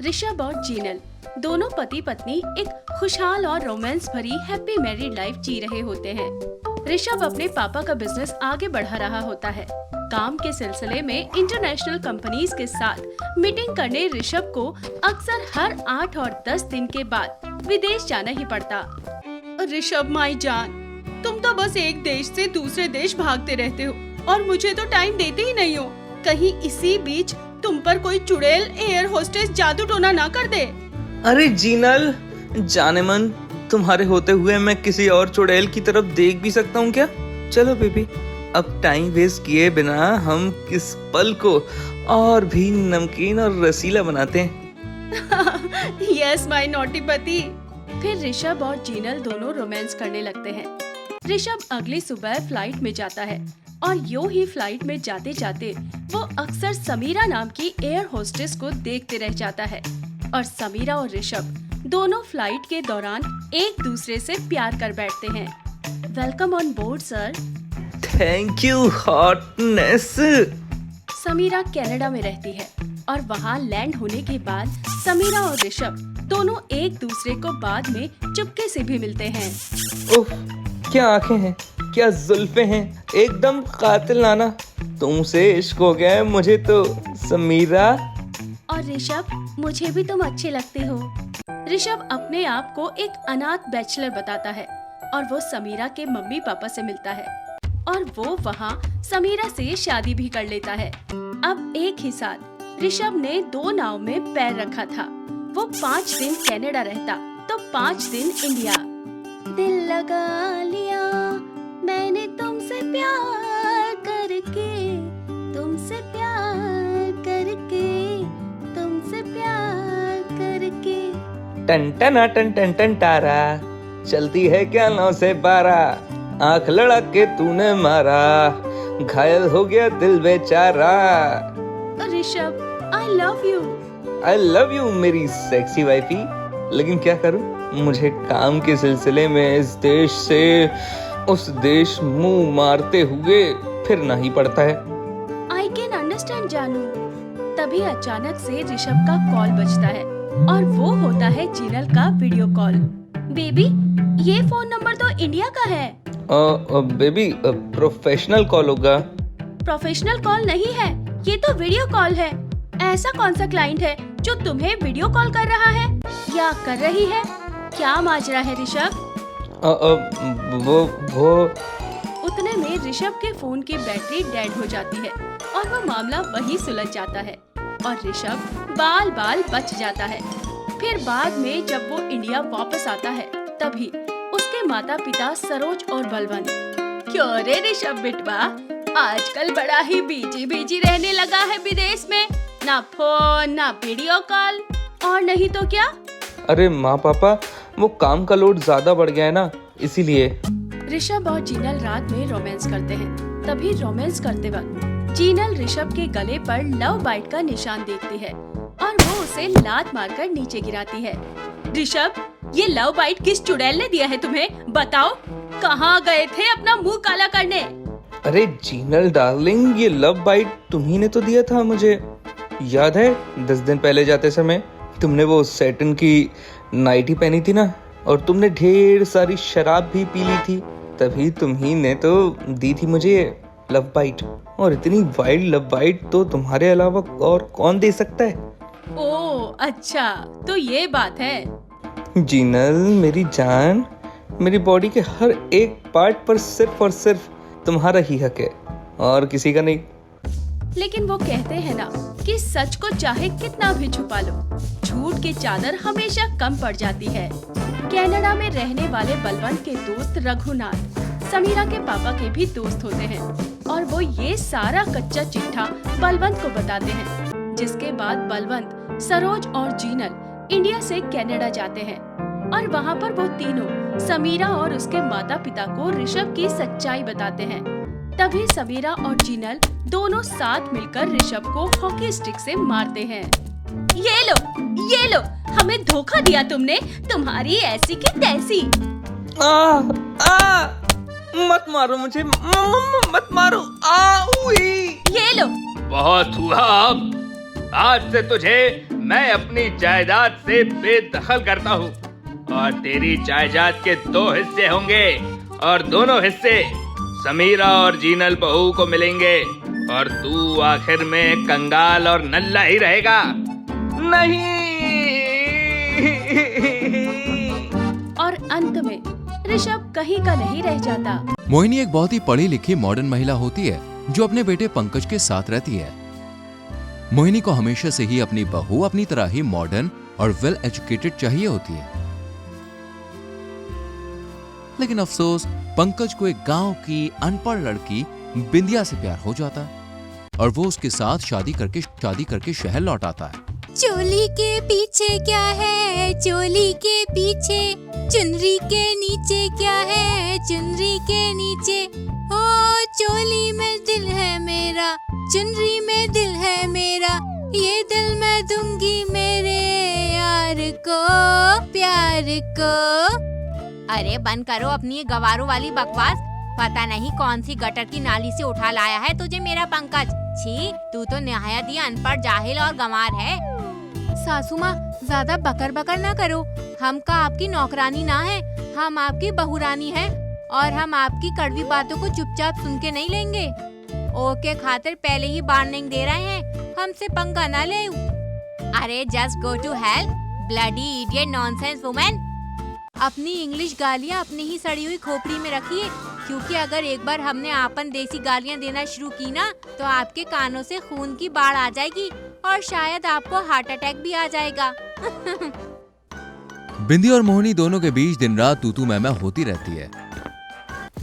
ऋषभ और जीनल दोनों पति पत्नी एक खुशहाल और रोमांस भरी हैप्पी मैरिड लाइफ जी रहे होते हैं। ऋषभ अपने पापा का बिजनेस आगे बढ़ा रहा होता है। काम के सिलसिले में इंटरनेशनल कंपनीज के साथ मीटिंग करने ऋषभ को अक्सर हर 8 और 10 दिन के बाद विदेश जाना ही पड़ता। ऋषभ माई जान, तुम तो बस एक देश से दूसरे देश भागते रहते हो और मुझे तो टाइम देते ही नहीं हो। कहीं इसी बीच तुम पर कोई चुड़ैल एयर होस्टेस जादू टोना ना कर दे। अरे जीनल, जाने मन, तुम्हारे होते हुए मैं किसी और चुड़ैल की तरफ देख भी सकता हूँ क्या? चलो बेबी, अब टाइम वेस्ट किए बिना हम इस पल को और भी नमकीन और रसीला बनाते हैं। यस माय नॉटी पति। फिर ऋषभ और जीनल दोनों रोमांस करने लगते हैं। ऋषभ अगली सुबह फ्लाइट में जाता है और यूं ही फ्लाइट में जाते जाते वो अक्सर समीरा नाम की एयर होस्टेस को देखते रह जाता है और समीरा और ऋषभ दोनों फ्लाइट के दौरान एक दूसरे से प्यार कर बैठते हैं। Welcome on board sir. Thank you hotness. Sameera Canada में रहती है और वहाँ लैंड होने के बाद समीरा और ऋषभ दोनों एक दूसरे को बाद में चुपके से भी मिलते हैं। उफ, क्या आंखें हैं, क्या जुल्फे हैं, एकदम कातिलाना। तुमसे इश्क हो गया है मुझे तो समीरा। और ऋषभ, मुझे भी तुम अच्छे लगते हो। ऋषभ अपने आप को एक अनाथ बैचलर बताता है और वो समीरा के मम्मी पापा से मिलता है और वो वहाँ समीरा से शादी भी कर लेता है। अब एक ही साथ ऋषभ ने 2 नाव में पैर रखा था। वो 5 दिन कनाडा रहता तो 5 दिन इंडिया। दिल लगा लिया मैंने तुमसे प्यार करके, तुमसे प्यार करके, तुमसे प्यार करके। टन टना टन टन टन तारा, चलती है क्या 9 से 12, आंख लड़ा के तूने मारा, घायल हो गया दिल बेचारा। Rishabh, I love you। I love you मेरी सेक्सी वाइफी, लेकिन क्या करूं, मुझे काम के सिलसिले में इस देश से उस देश मुंह मारते हुए फिरना ही पड़ता है। I can understand जानू। तभी अचानक से ऋषभ का कॉल बजता है और वो होता है जीनल का वीडियो कॉल। बेबी, ये फोन नंबर तो इंडिया का है। बेबी, प्रोफेशनल कॉल होगा। प्रोफेशनल कॉल नहीं है, ये तो वीडियो कॉल है। ऐसा कौन सा क्लाइंट है जो तुम्हें वीडियो कॉल कर रहा है या कर रही है? क्या माजरा है ऋषभ? वो उतने में ऋषभ के फोन की बैटरी डेड हो जाती है और वो मामला वहीं सुलझ जाता है और ऋषभ बाल बाल बच जाता है। फिर बाद में जब वो इंडिया वापस आता है तभी उसके माता पिता सरोज और बलवंत, क्यों रे ऋषभ बिटवा, आजकल बड़ा ही बिजी रहने लगा है विदेश में, ना फोन ना वीडियो कॉल, और नहीं तो क्या? अरे माँ पापा, वो काम का लोड ज्यादा बढ़ गया है ना, इसीलिए। ऋषभ और जीनल रात में रोमांस करते हैं। तभी रोमांस करते वक्त जीनल ऋषभ के गले पर लव बाइट का निशान देखती है और वो उसे लात मारकर नीचे गिराती है। ऋषभ, ये लव बाइट किस चुड़ैल ने दिया है तुम्हें? बताओ, कहाँ गए थे अपना मुंह काला करने? अरे जीनल डार्लिंग, ये लव बाइट तुम्ही ने तो दिया था मुझे। याद है 10 दिन पहले जाते समय तुमने वो सैटिन की नाइटी पहनी थी ना, और तुमने ढेर सारी शराब भी पी ली थी। तभी तुम्ही ने तो दी थी मुझे लव बाइट, और इतनी वाइल्ड लव बाइट तो तुम्हारे अलावा और कौन दे सकता है? ओह अच्छा, तो ये बात है। जीनल मेरी जान, मेरी बॉडी के हर एक पार्ट पर सिर्फ और सिर्फ तुम्हारा ही हक है और किसी का नहीं। लेकिन वो कहते हैं ना कि सच को चाहे कितना भी छुपा लो, झूठ की चादर हमेशा कम पड़ जाती है। कनाडा में रहने वाले बलवंत के दोस्त रघुनाथ समीरा के पापा के भी दोस्त होते हैं और वो ये सारा कच्चा चिट्ठा बलवंत को बताते हैं, जिसके बाद बलवंत, सरोज और जीनल इंडिया से कनाडा जाते हैं और वहाँ पर वो तीनों समीरा और उसके माता पिता को ऋषभ की सच्चाई बताते हैं। तभी समीरा और जीनल दोनों साथ मिलकर ऋषभ को हॉकी स्टिक से मारते हैं। ये लो, हमें धोखा दिया तुमने, तुम्हारी ऐसी की तैसी। मत मारो मुझे, मत मारो। ये लो। बहुत हुआ अब, आज से तुझे मैं अपनी जायदाद से बेदखल करता हूँ और तेरी जायदाद के 2 हिस्से होंगे और दोनों हिस्से समीरा और जीनल बहू को मिलेंगे और तू आखिर में कंगाल और नल्ला ही रहेगा। नहीं। और अंत में ऋषभ कहीं का नहीं रह जाता। मोहिनी एक बहुत ही पढ़ी लिखी मॉडर्न महिला होती है जो अपने बेटे पंकज के साथ रहती है। मोहिनी को हमेशा से ही अपनी बहू अपनी तरह ही मॉडर्न और वेल एजुकेटेड चाहिए होती है, लेकिन अफसोस पंकज को एक गांव की अनपढ़ लड़की बिंदिया से प्यार हो जाता है और वो उसके साथ शादी करके शहर लौट आता है। चोली के पीछे क्या है, चोली के पीछे, चुनरी के नीचे क्या है, चुनरी के नीचे, ओ चोली में दिल है मेरा, चुनरी में दिल है मेरा, ये दिल मैं दूंगी मेरे यार को, प्यार को। अरे बंद करो अपनी ये गवारों वाली बकवास। पता नहीं कौन सी गटर की नाली से उठा लाया है तुझे मेरा पंकज। छी, तू तो निहायत ही अनपढ़, जाहिल और गंवार है। सासू माँ, ज्यादा बकर बकर ना करो। हम का आपकी नौकरानी ना है, हम आपकी बहुरानी है और हम आपकी कड़वी बातों को चुपचाप सुन के नहीं लेंगे। ओके खातिर पहले ही वार्निंग दे रहे हैं, हमसे पंगा ना ले। अरे just go to hell, bloody idiot nonsense women. अपनी इंग्लिश गालियाँ अपनी ही सड़ी हुई खोपड़ी में रखिए, क्योंकि अगर एक बार हमने आपन देसी गालियाँ देना शुरू की ना तो आपके कानों से खून की बाढ़ आ जाएगी और शायद आपको हार्ट अटैक भी आ जाएगा। बिंदी और मोहिनी दोनों के बीच दिन रात तू मैं होती रहती है।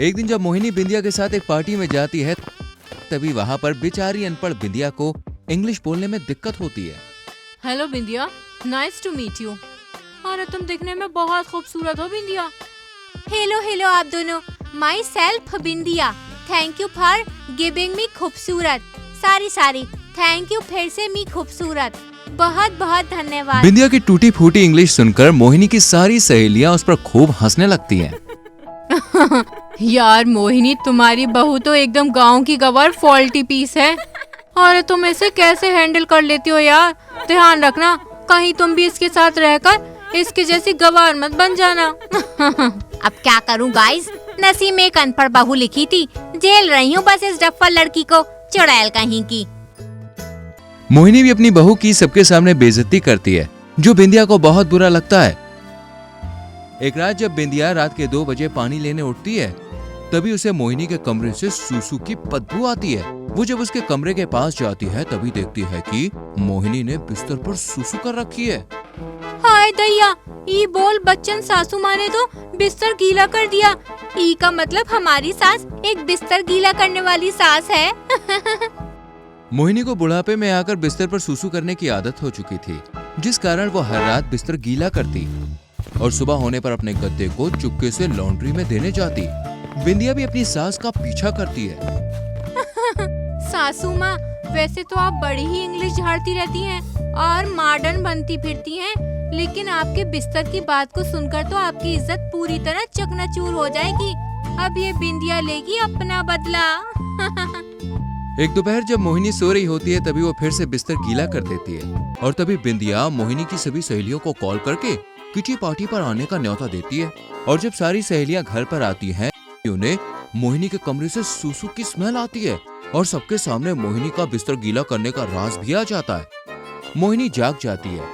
एक दिन जब मोहिनी बिंदिया के साथ एक पार्टी में जाती है तभी वहाँ पर बेचारी अनपढ़ बिंदिया को इंग्लिश बोलने में दिक्कत होती है। Hello Bindiya, nice to meet you. अरे तुम दिखने में बहुत खूबसूरत हो बिंदिया। हेलो हेलो आप दोनों, my self Bindiya. Thank you for giving me खूबसूरत। सारी थैंक यू फिर से मी खूबसूरत। बहुत बहुत धन्यवाद। बिंदिया की टूटी फूटी इंग्लिश सुनकर मोहिनी की सारी सहेलियां उस पर खूब हंसने लगती हैं। यार मोहिनी, तुम्हारी बहू तो एकदम गांव की गवार फॉल्टी पीस है। और तुम इसे कैसे हैंडल कर लेती हो यार? ध्यान रखना कहीं तुम भी इसके साथ रहकर इसके जैसी गवार मत बन जाना। अब क्या करूं गाइस, नसीब में एक अनपढ़ बहू लिखी थी, जेल रही हूँ बस इस डफ्फल लड़की को, चुड़ैल कहीं की। मोहिनी भी अपनी बहू की सबके सामने बेइज्जती करती है, जो बिंदिया को बहुत बुरा लगता है। एक रात जब बिंदिया रात के 2 बजे पानी लेने उठती है तभी उसे मोहिनी के कमरे से सूसू की बदबू आती है। वो जब उसके कमरे के पास जाती है तभी देखती है कि मोहिनी ने बिस्तर पर सूसू कर रखी है। हाय दैया, ई बोल बच्चन सासू माँ ने तो बिस्तर गीला कर दिया। ई का मतलब हमारी सास एक बिस्तर गीला करने वाली सास है। मोहिनी को बुढ़ापे में आकर बिस्तर पर सूसू करने की आदत हो चुकी थी, जिस कारण वो हर रात बिस्तर गीला करती और सुबह होने पर अपने गद्दे को चुपके से लॉन्ड्री में देने जाती। बिंदिया भी अपनी सास का पीछा करती है। सासू माँ, वैसे तो आप बड़ी ही इंग्लिश झाड़ती रहती हैं और मॉडर्न बनती फिरती हैं, लेकिन आपके बिस्तर की बात को सुनकर तो आपकी इज्जत पूरी तरह चकनाचूर हो जाएगी। अब ये बिंदिया लेगी अपना बदला। एक दोपहर जब मोहिनी सो रही होती है तभी वो फिर से बिस्तर गीला कर देती है और तभी बिंदिया मोहिनी की सभी सहेलियों को कॉल करके किटी पार्टी पर आने का न्योता देती है। और जब सारी सहेलियां घर पर आती हैं उन्हें मोहिनी के कमरे से सूसू की स्मेल आती है और सबके सामने मोहिनी का बिस्तर गीला करने का राज भी आ जाता है। मोहिनी जाग जाती है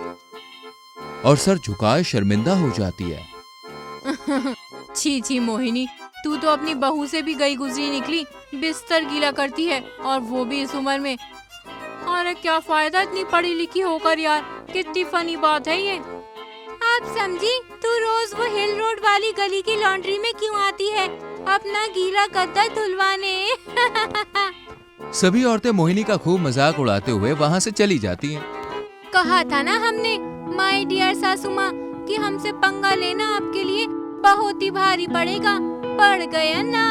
और सर झुकाए शर्मिंदा हो जाती है। छी मोहिनी, तू तो अपनी बहू से भी गई गुजरी निकली, बिस्तर गीला करती है और वो भी इस उम्र में। अरे क्या फायदा इतनी पढ़ी लिखी होकर यार, कितनी फनी बात है ये। आप समझी, तू रोज वो हिल रोड वाली गली की लॉन्ड्री में क्यों आती है अपना गीला गद्दा धुलवाने? सभी औरतें मोहिनी का खूब मजाक उड़ाते हुए वहाँ से चली जाती हैं। कहा था ना हमने माय डियर सासू माँ कि हमसे पंगा लेना आपके लिए बहुत ही भारी पड़ेगा। पड़ गया ना।